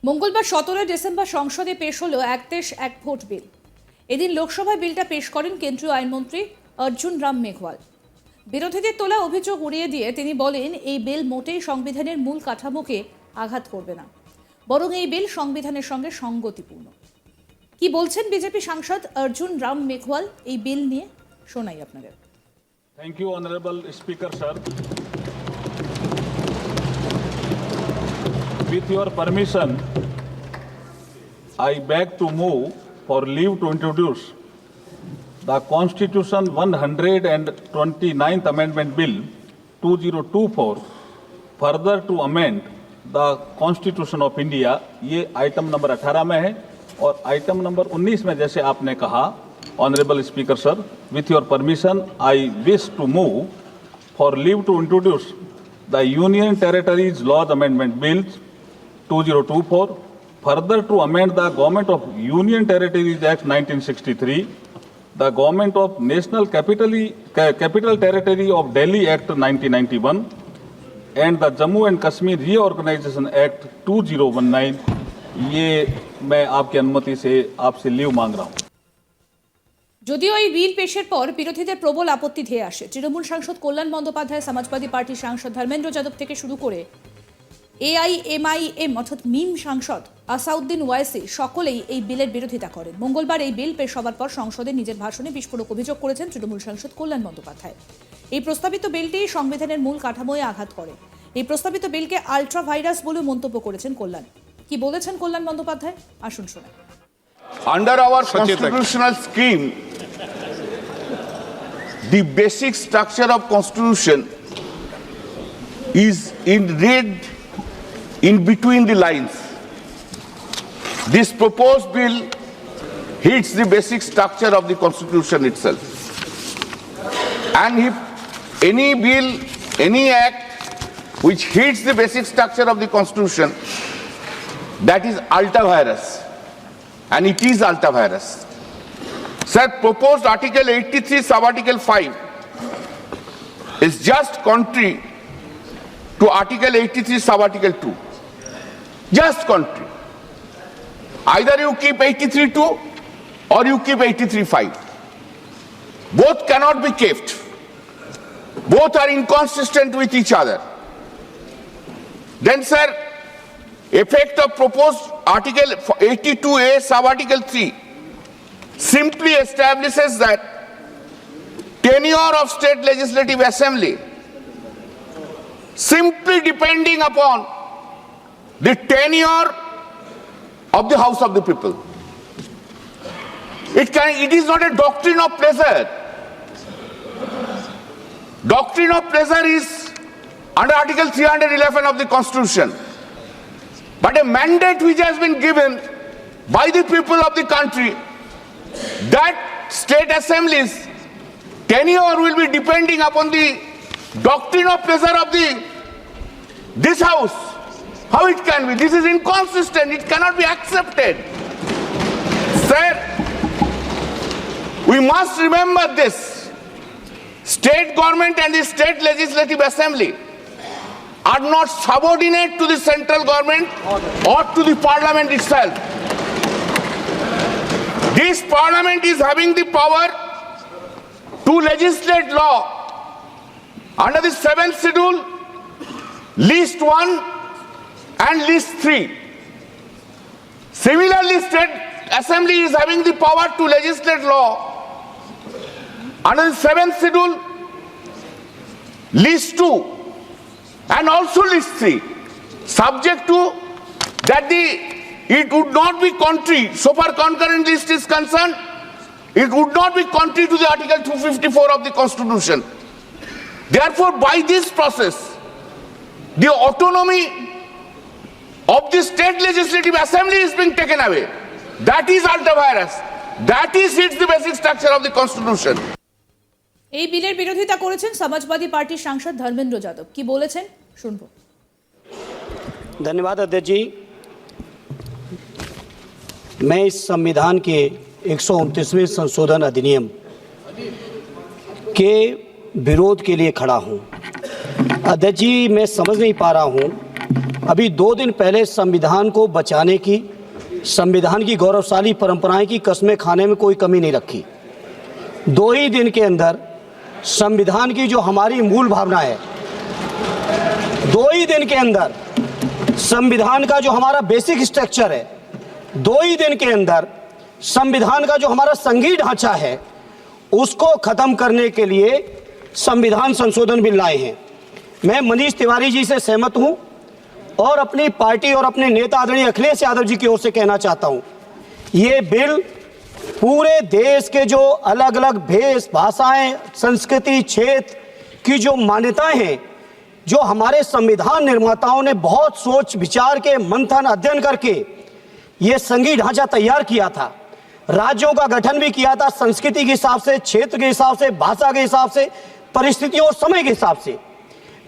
মঙ্গলবার 17 ডিসেম্বর সংসদে পেশ হলো এক দেশ এক ভোট বিল। এদিন লোকসভায় বিলটা পেশ করেন কেন্দ্রীয় আইনমন্ত্রী অর্জুন রাম মেঘওয়াল। বিরোধীদের তোলা অভিযোগ উড়িয়ে দিয়ে তিনি বলেন, এই বিল মোটেই সংবিধানের মূল কাঠামোকে আঘাত করবে না, বরং এই বিল সংবিধানের সঙ্গে সঙ্গতিপূর্ণ। কি বলছেন বিজেপি সাংসদ অর্জুন রাম মেঘওয়াল এই বিল নিয়ে, শোনাই আপনাদের। Thank you honourable speaker sir. With your permission, I beg to move for leave to introduce the Constitution 129th Amendment Bill 2024, further to amend the Constitution of India। ये आइटम नंबर 18 में है और item number 19 में जैसे आपने कहा honourable speaker sir, with your permission, I wish to move for leave to introduce the Union Territories Laws Amendment Bill 2024, further to amend the Government of Union Territories Act 1963, the Government of National Capital Territory of Delhi Act 1991, and the Jammu and Kashmir Reorganization Act 2019। ये मैं आपकी अनुमति से आपसे leave मांग रहा हूँ। যদিও এই বিল পেশের পর বিরোধীদের প্রবল আপত্তি ধেয়ে আসে। তৃণমূল সাংসদ কল্যাণ বন্দ্যোপাধ্যায়, সমাজবাদী পার্টির সাংসদ ধর্মেন্দ্র যাদব থেকে শুরু করে AIMIM অর্থাৎ মিম সাংসদ আসাউদ্দিন ওয়াইসি সকলেই এই বিলের বিরোধিতা করেন। মঙ্গলবার এই বিল পেশ হবার পর সংসদে নিজের ভাষণে বিস্ফোরক অভিযোগ করেছেন তৃণমূল সাংসদ কল্যাণ বন্দ্যোপাধ্যায়। এই প্রস্তাবিত বিলটি সংবিধানের মূল কাঠামোয় আঘাত করে। এই প্রস্তাবিত বিলকে আলট্রা ভাইরাস বলে মন্তব্য করেছেন কল্যাণ। কি বলেছেন কল্যাণ বন্দ্যোপাধ্যায়, আসুন শোনান। Under our constitutional scheme, the basic structure of constitution is read in between the lines. This proposed bill hits the basic structure of the constitution itself. And if any bill, any act which hits the basic structure of the constitution, that is ultra virus. And it is ultra virus. Sir, proposed Article 83 sub-Article 5 is just contrary to Article 83 sub-Article 2. Just contrary. Either you keep 83.2 or you keep 83.5. Both cannot be kept. Both are inconsistent with each other. Then, sir, effect of proposed Article 82A sub-Article 3 simply establishes that tenure of state legislative assembly simply depending upon the tenure of the House of the People. It is not a doctrine of pleasure. Doctrine of pleasure is under Article 311 of the Constitution. But a mandate which has been given by the people of the country, that state assemblies tenure will be depending upon the doctrine of pleasure of this house. How it can be? This is inconsistent. It cannot be accepted. Sir, we must remember this. State government and the state legislative assembly are not subordinate to the central government or to the parliament itself. This parliament is having the power to legislate law under the 7th schedule, list 1 and list 3. Similarly, state assembly is having the power to legislate law under the 7th schedule, list 2 and also list 3, subject to that it would not be contrary, so far concurrent list is concerned, it would not be contrary to the Article 254 of the Constitution. Therefore, by this process, the autonomy of the state legislative assembly is being taken away. That is ultra virus. That is hits the basic structure of the Constitution. এই বিলের বিরোধিতা করেছেন সমাজবাদী পার্টির সাংসদ ধর্মেন্দ্র যাদব। কি বলেছেন শুনবো। धन्यवाद अध्यक्ष जी। मैं इस संविधान के 129वें संशोधन अधिनियम के विरोध के लिए खड़ा हूं। अध्यक्ष जी, मैं समझ नहीं पा रहा हूं अभी 2 दिन पहले संविधान को बचाने की, संविधान की गौरवशाली परंपराएं की कस्में खाने में कोई कमी नहीं रखी। 2 ही दिन के अंदर संविधान की जो हमारी मूल भावना है, 2 ही दिन के अंदर संविधान का जो हमारा बेसिक स्ट्रक्चर है, 2 ही दिन के अंदर संविधान का जो हमारा संघीय ढांचा है, उसको खत्म करने के लिए संविधान संशोधन बिल लाए हैं। मैं मनीष तिवारी जी से सहमत हूं और अपनी पार्टी और अपने नेता आदरणीय अखिलेश यादव जी की ओर से कहना चाहता हूं, ये बिल पूरे देश के जो अलग अलग भेष भाषाएं, संस्कृति, क्षेत्र की जो मान्यताएं हैं, जो हमारे संविधान निर्माताओं ने बहुत सोच विचार के मंथन अध्ययन करके ये संघीय ढांचा तैयार किया था, राज्यों का गठन भी किया था, संस्कृति के हिसाब से, क्षेत्र के हिसाब से, भाषा के हिसाब से, परिस्थितियों और समय के हिसाब से।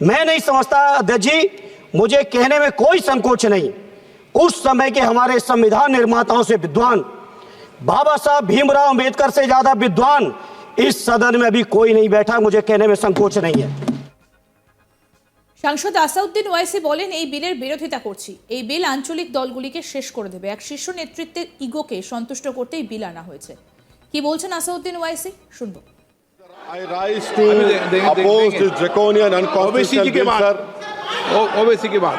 मैं नहीं समझता अध्यक्ष जी, मुझे कहने में कोई संकोच नहीं, उस समय के हमारे संविधान निर्माताओं से विद्वान, बाबा साहब भीमराव अंबेडकर से ज्यादा विद्वान इस सदन में अभी कोई नहीं बैठा, मुझे कहने में संकोच नहीं है। সাংসদ আসাউদ্দিন ওয়াইসি বলেন, এই বিলের বিরোধিতা করছি। এই বিল আঞ্চলিক দলগুলিকে শেষ করে দেবে। এক শীর্ষ নেতৃত্বের ইগোকে সন্তুষ্ট করতেই বিল আনা হয়েছে। কি বলছেন আসাউদ্দিন ওয়াইসি, শুনবো। I rise to oppose this draconian unconstitutional bill, sir. OBC के बाद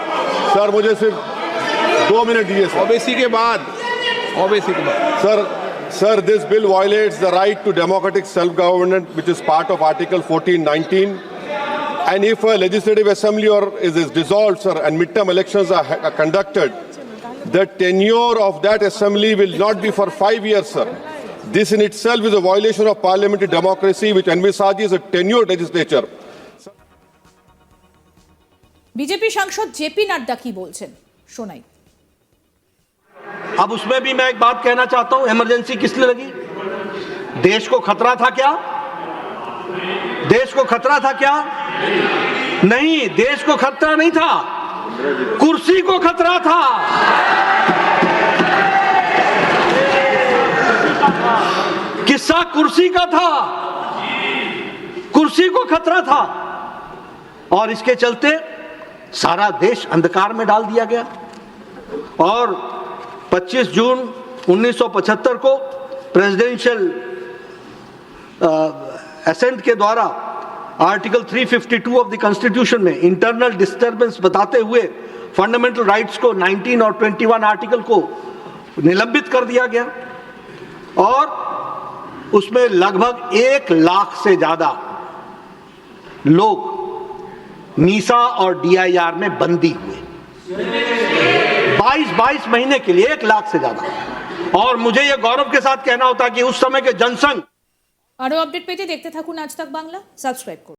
सर मुझे सिर्फ 2 मिनट दीजिए सर। ओबीसी के बाद Sir, this bill violates the right to democratic self-government, which is part of Article 1419. And if a legislative assembly is dissolved, sir, and midterm elections are conducted, the tenure of that assembly will not be for 5 years, sir. This in itself is a violation of parliamentary democracy, which envisages a tenured legislature. BJP সাংসদ JP Nadda কি বলছেন, শোনাই। अब उसमें भी मैं एक बात कहना चाहता हूं, इमरजेंसी किस लिए लगी? देश को खतरा था क्या? देश को खतरा था क्या? नहीं, देश को खतरा नहीं था, कुर्सी को खतरा था। किस्सा कुर्सी का था, कुर्सी को खतरा था, और इसके चलते सारा देश अंधकार में डाल दिया गया। और 25 जून 1975 को प्रेसिडेंशियल असेंट के द्वारा आर्टिकल 352 ऑफ द कॉन्स्टिट्यूशन में इंटरनल डिस्टर्बेंस बताते हुए फंडामेंटल राइट्स को 19 और 21 आर्टिकल को निलंबित कर दिया गया, और उसमें लगभग 1 लाख से ज्यादा लोग मीसा और डीआईआर में बंदी हुए 22 महीने के लिए, 1 लाख से ज्यादा। और मुझे यह गौरव के साथ कहना होता कि उस समय के जनसंघ। আরো আপডেট পেতে দেখতে থাকুন আজ তাক বাংলা, সাবস্ক্রাইব করুন।